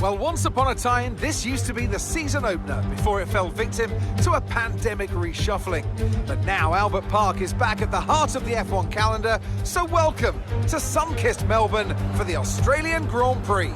Well, once upon a time, this used to be the season opener before it fell victim to a pandemic reshuffling. But now Albert Park is back at the heart of the F1 calendar, so welcome to sun-kissed Melbourne for the Australian Grand Prix.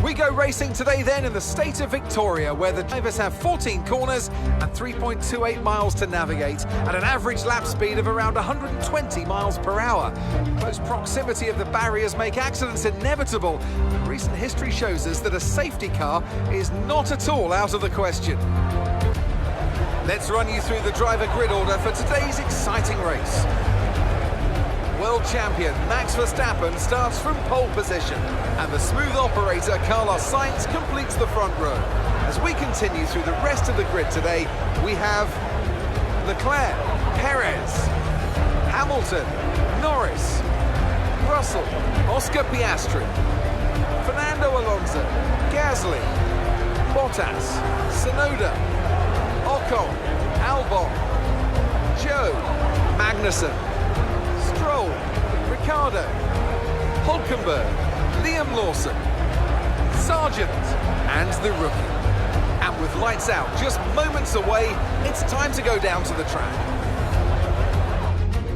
We go racing today then in the state of Victoria, where the drivers have 14 corners and 3.28 miles to navigate at an average lap speed of around 120 miles per hour. Close proximity of the barriers make accidents inevitable. Recent history shows us that a safety car is not at all out of the question. Let's run you through the driver grid order for today's exciting race. World champion Max Verstappen starts from pole position, and the smooth operator Carlos Sainz completes the front row. As we continue through the rest of the grid today, we have Leclerc, Perez, Hamilton, Norris, Russell, Oscar Piastri, Fernando Alonso, Gasly, Bottas, Tsunoda, Ocon, Albon, Joe, Magnussen, Stroll, Ricciardo, Hulkenberg, Liam Lawson, Sargent, and the rookie. And with lights out just moments away, it's time to go down to the track.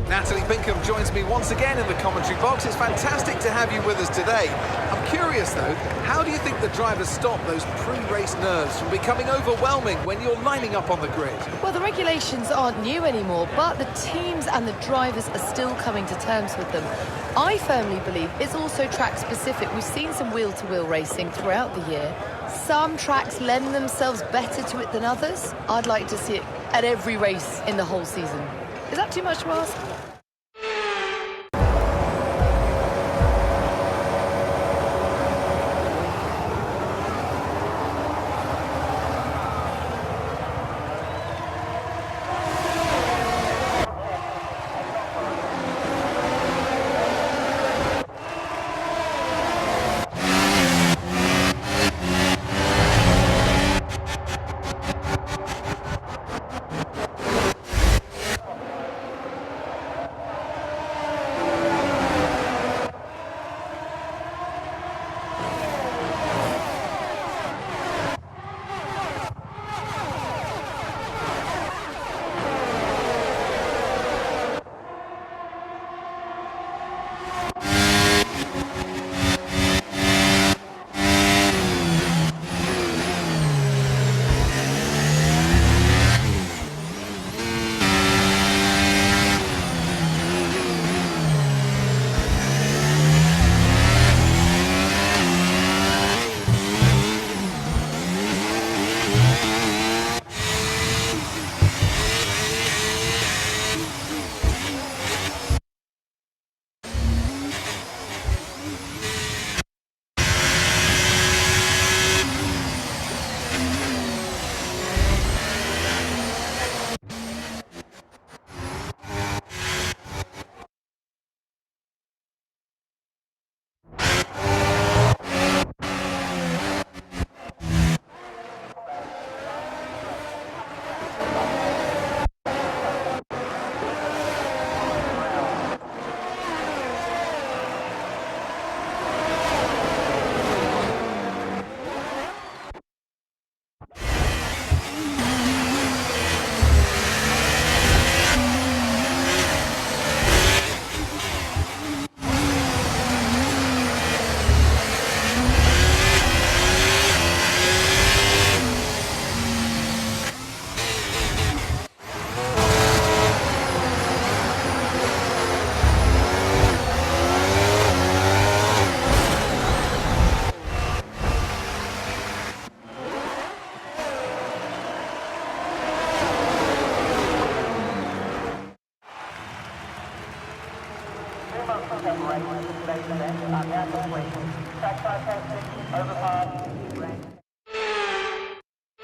Natalie Pinkham joins me once again in the commentary box. It's fantastic to have you with us today. I'm curious though, how do you think the drivers stop those pre-race nerves from becoming overwhelming when you're lining up on the grid? Well, the regulations aren't new anymore, but the teams and the drivers are still coming to terms with them. I firmly believe it's also track specific. We've seen some wheel-to-wheel racing throughout the year. Some tracks lend themselves better to it than others. I'd like to see it at every race in the whole season. Is that too much to ask?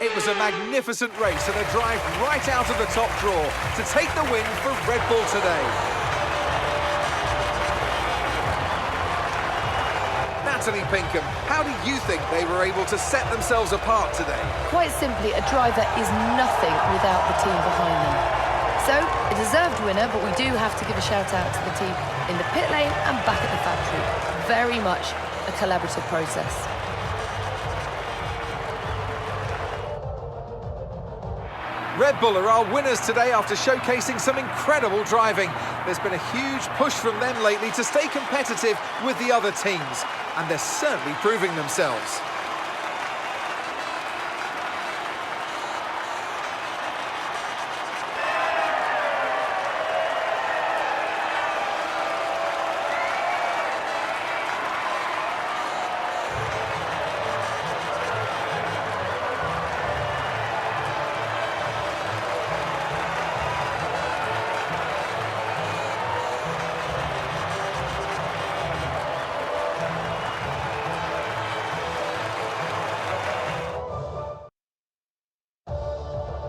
It was a magnificent race and a drive right out of the top draw to take the win for Red Bull today. Natalie Pinkham, how do you think they were able to set themselves apart today? Quite simply, a driver is nothing without the team behind them. So, a deserved winner, but we do have to give a shout out to the team in the pit lane and back at the factory. Very much a collaborative process. Red Bull are our winners today after showcasing some incredible driving. There's been a huge push from them lately to stay competitive with the other teams, and they're certainly proving themselves.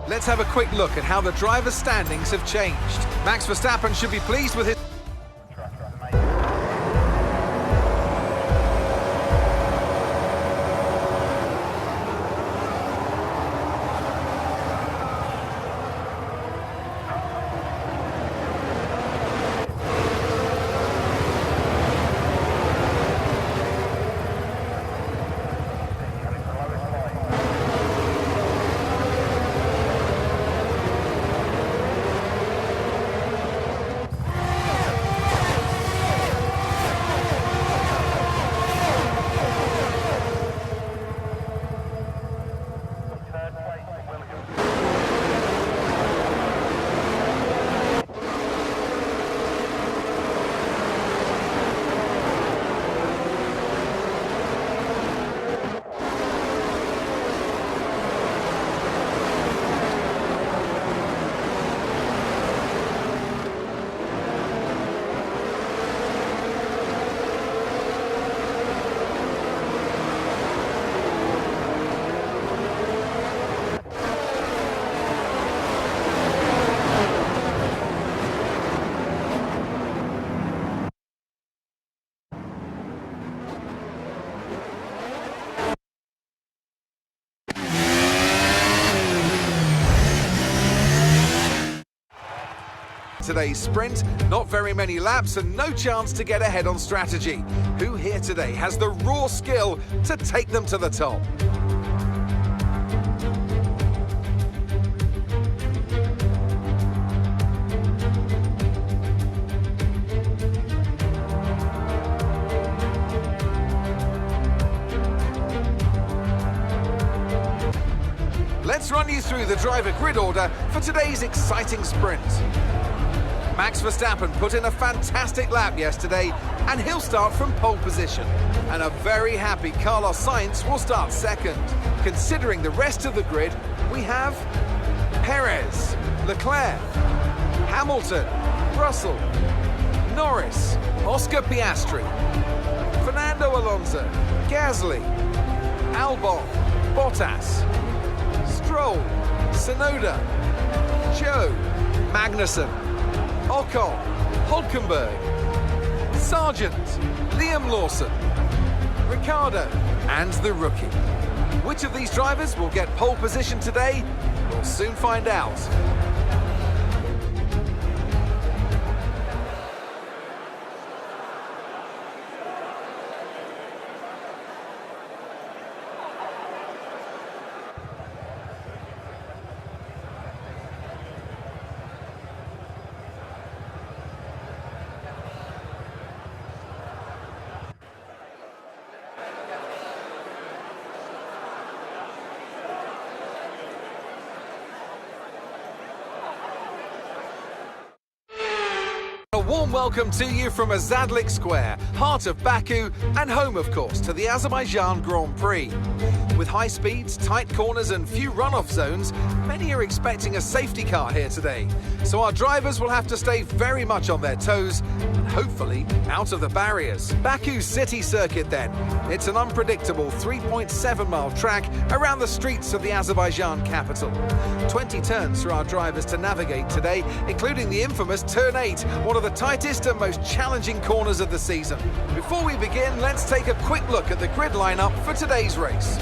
Let's have a quick look at how the driver standings have changed. Max Verstappen should be pleased with his... Today's sprint, not very many laps and no chance to get ahead on strategy. Who here today has the raw skill to take them to the top? Let's run you through the driver grid order for today's exciting sprint. Max Verstappen put in a fantastic lap yesterday, and he'll start from pole position. And a very happy Carlos Sainz will start second. Considering the rest of the grid, we have Perez, Leclerc, Hamilton, Russell, Norris, Oscar Piastri, Fernando Alonso, Gasly, Albon, Bottas, Stroll, Tsunoda, Joe, Magnussen, Ocon, Hulkenberg, Sargent, Liam Lawson, Ricciardo, and the rookie. Which of these drivers will get pole position today? We'll soon find out. A warm welcome to you from Azadlik Square, heart of Baku and home, of course, to the Azerbaijan Grand Prix. With high speeds, tight corners and few runoff zones, many are expecting a safety car here today. So our drivers will have to stay very much on their toes and hopefully out of the barriers. Baku City Circuit then. It's an unpredictable 3.7-mile track around the streets of the Azerbaijan capital. 20 turns for our drivers to navigate today, including the infamous Turn 8, one of the tightest and most challenging corners of the season. Before we begin, let's take a quick look at the grid lineup for today's race.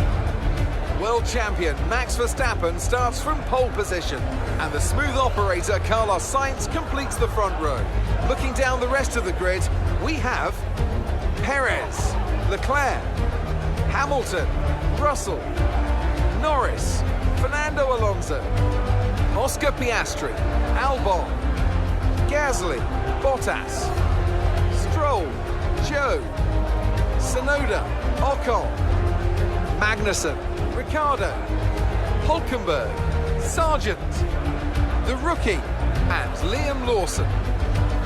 World champion Max Verstappen starts from pole position, and the smooth operator Carlos Sainz completes the front row. Looking down the rest of the grid, we have Perez, Leclerc, Hamilton, Russell, Norris, Fernando Alonso, Oscar Piastri, Albon, Gasly, Bottas, Stroll, Joe, Tsunoda, Ocon, Magnussen, Ricciardo, Hulkenberg, Sargent, the rookie, and Liam Lawson.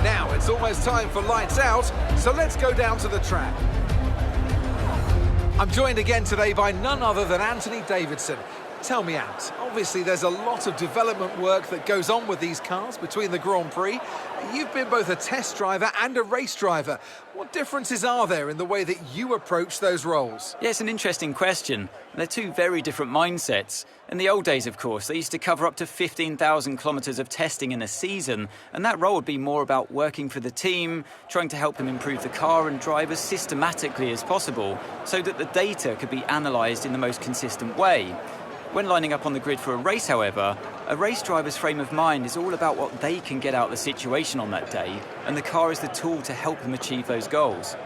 Now it's almost time for lights out, so let's go down to the track. I'm joined again today by none other than Anthony Davidson. Tell me, Ant, obviously there's a lot of development work that goes on with these cars between the Grand Prix. You've been both a test driver and a race driver. What differences are there in the way that you approach those roles? Yeah, it's an interesting question. They're two very different mindsets. In the old days, of course, they used to cover up to 15,000 kilometres of testing in a season, and that role would be more about working for the team, trying to help them improve the car and drive as systematically as possible, so that the data could be analysed in the most consistent way. When lining up on the grid for a race, however, a race driver's frame of mind is all about what they can get out of the situation on that day, and the car is the tool to help them achieve those goals.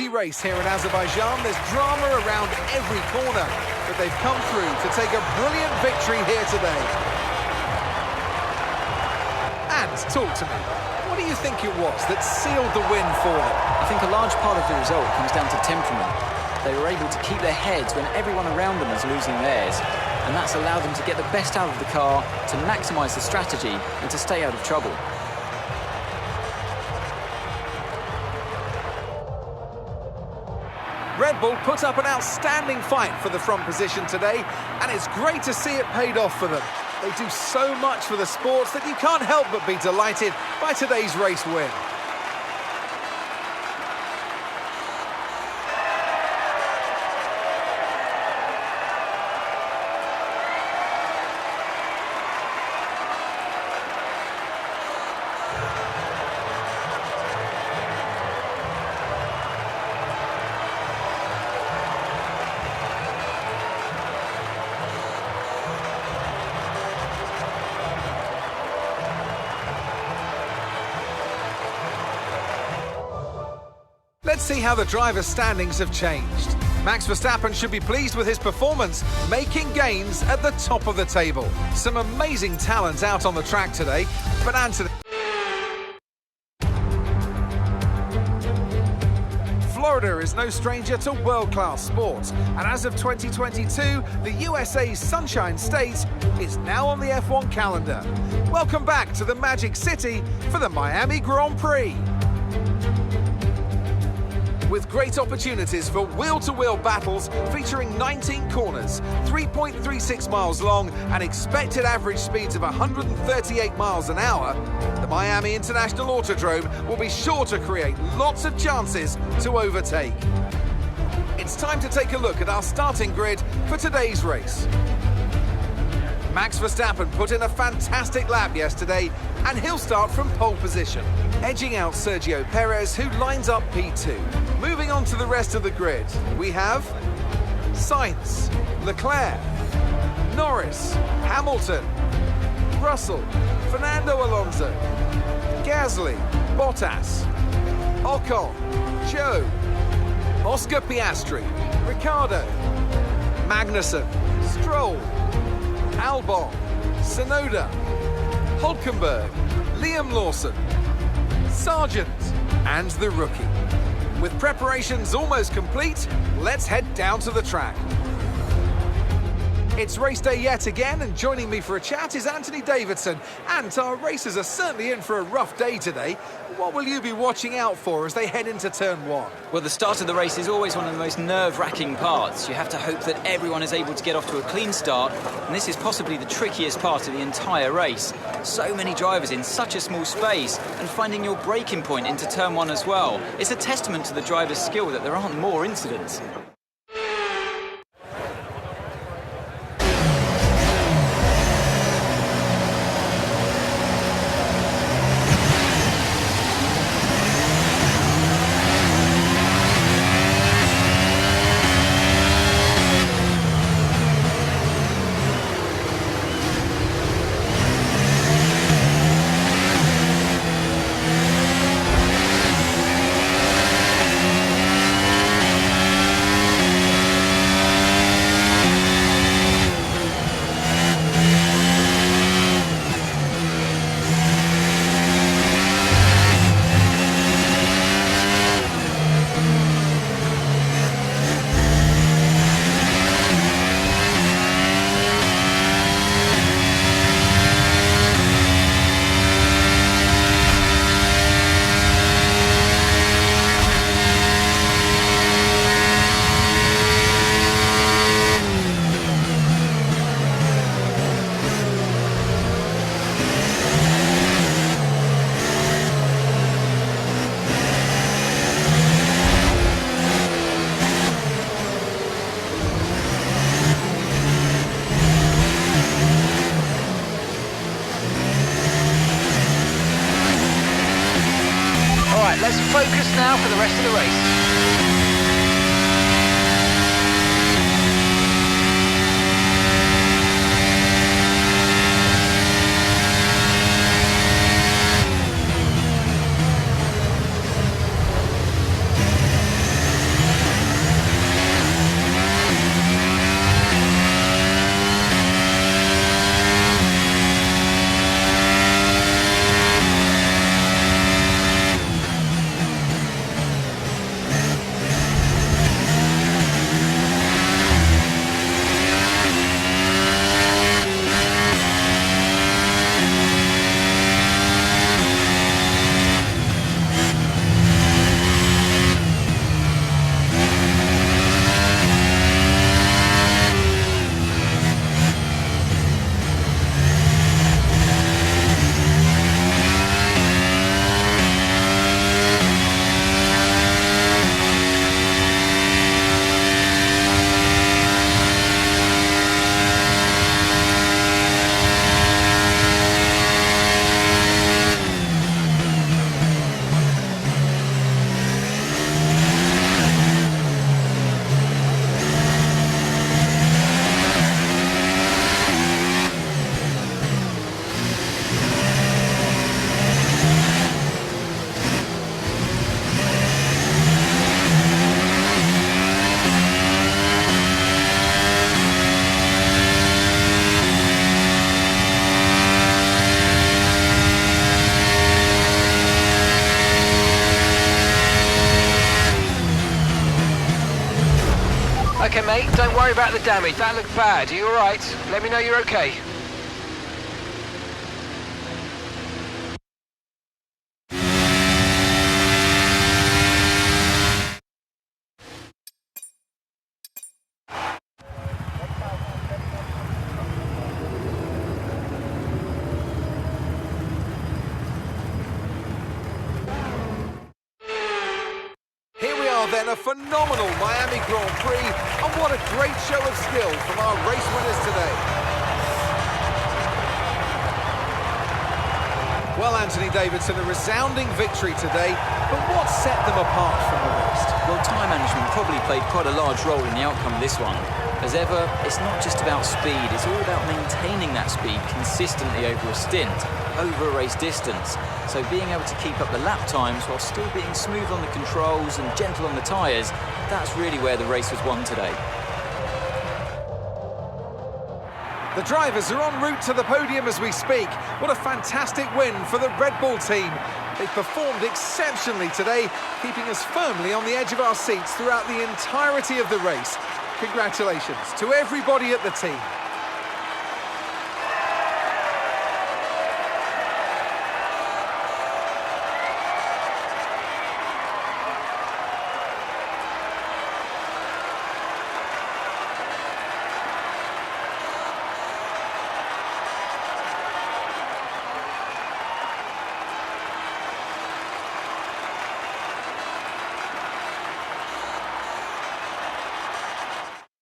Race here in Azerbaijan. There's drama around every corner, but they've come through to take a brilliant victory here today. And talk to me, what do you think it was that sealed the win for them? I think a large part of the result comes down to temperament. They were able to keep their heads when everyone around them was losing theirs, and that's allowed them to get the best out of the car, to maximise the strategy and to stay out of trouble. Red Bull put up an outstanding fight for the front position today, and it's great to see it paid off for them. They do so much for the sports that you can't help but be delighted by today's race win. Let's see how the driver's standings have changed. Max Verstappen should be pleased with his performance, making gains at the top of the table. Some amazing talent out on the track today, but Anthony... Florida is no stranger to world-class sports, and as of 2022, the USA's Sunshine State is now on the F1 calendar. Welcome back to the Magic City for the Miami Grand Prix. With great opportunities for wheel-to-wheel battles featuring 19 corners, 3.36 miles long and expected average speeds of 138 miles an hour, the Miami International Autodrome will be sure to create lots of chances to overtake. It's time to take a look at our starting grid for today's race. Max Verstappen put in a fantastic lap yesterday, and he'll start from pole position, edging out Sergio Perez, who lines up P2. Moving on to the rest of the grid, we have Sainz, Leclerc, Norris, Hamilton, Russell, Fernando Alonso, Gasly, Bottas, Ocon, Joe, Oscar Piastri, Ricciardo, Magnussen, Stroll, Albon, Tsunoda, Hulkenberg, Liam Lawson, Sargent, and the rookie. With preparations almost complete, let's head down to the track. It's race day yet again, and joining me for a chat is Anthony Davidson. And our racers are certainly in for a rough day today. What will you be watching out for as they head into turn one? Well, the start of the race is always one of the most nerve-wracking parts. You have to hope that everyone is able to get off to a clean start, and this is possibly the trickiest part of the entire race. So many drivers in such a small space, and finding your braking point into turn one as well. It's a testament to the driver's skill that there aren't more incidents. Let's focus now for the rest of the race. Okay, mate, don't worry about the damage. That looked bad. Are you alright? Let me know you're okay. Then a phenomenal Miami Grand Prix, and what a great show of skill from our race winners today. Well, Anthony Davidson, a resounding victory today, but what set them apart from the rest? Well, time management probably played quite a large role in the outcome of this one. As ever, it's not just about speed, it's all about maintaining that speed consistently over a stint, over a race distance. So being able to keep up the lap times while still being smooth on the controls and gentle on the tyres, that's really where the race was won today. The drivers are en route to the podium as we speak. What a fantastic win for the Red Bull team. They performed exceptionally today, keeping us firmly on the edge of our seats throughout the entirety of the race. Congratulations to everybody at the team.